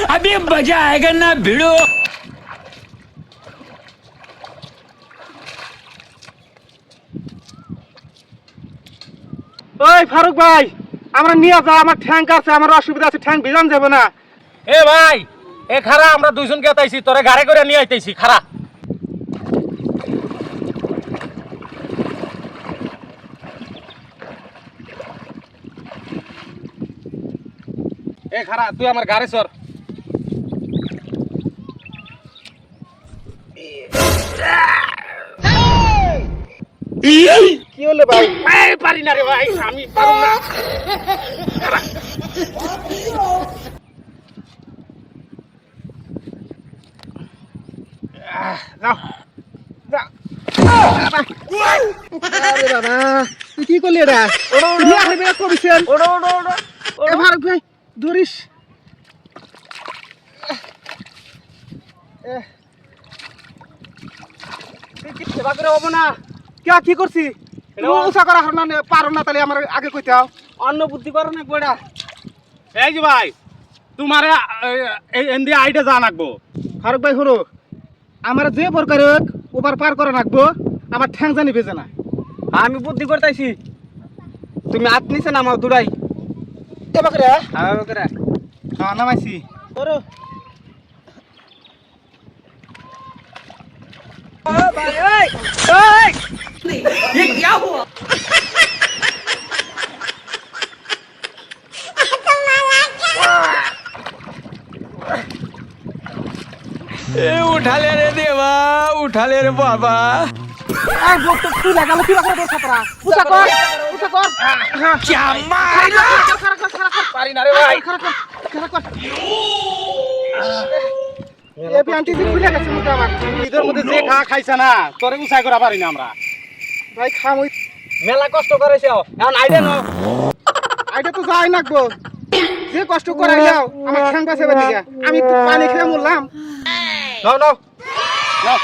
अभी मजा आएगा ना भिड़ो। ওই ফারুক ভাই আমরা নিয়ে যা আমার ঠ্যাং কাছে আমার অসুবিধা আছে ঠ্যাং ভিজান যাবে না এ ভাই এ খারা আমরা দুইজন কে আইছি তোরে গাড়ি করে নিয়ে আইতেছি খারা এ খারা তুই আমার গাড়ি সর কি হলো ভাই এই পারি না রে ভাই আমি পারব না যাও যা আরে বাবা তুই কি করলি এটা তুমি আসবে কবিছেন ওড়ো ওড়ো ওড়ো এ ফারুক ভাই ধরিস সেবা করে হবো না কে কি করছি উষা করা হর না পারো না তাহলে আমার আগে কইতে হও অন্য বুদ্ধি করো না গোড়া এই যে ভাই তোমারে এই এন্দি আইডা জান রাখবো ফারুক ভাই হরো আমার যে প্রকার হোক ওভার পার করা রাখবো আমার ঠ্যাং জানি বেজে না আমি বুদ্ধি করতেছি তুমি হাত নিছে না আমার দুড়াই এবার করে আমি করে হ্যাঁ নামাইছি করো ये क्या हुआ? उठा ले रे देवा उठा ले रे बाबा আর লোক তো তুই লাগালো কি বাকরা তোর ছাত্রা উষা কর क्या मार পারি না রে ভাই এ প্যান্টি যে খুলে গেছে মুখে আমার ঈদের মধ্যে যে খাইছে না তোরে উসাই করা পারি না আমরা ভাই খাম ওই মেলা কষ্ট করেছে এখন আইডা না আইটা তো যাই নাকবো যে কষ্ট করাইলাও আমার ঠ্যাং বাঁচাবে দিকে আমি তো পানি খেয়ে মরলাম নাও নাও নাও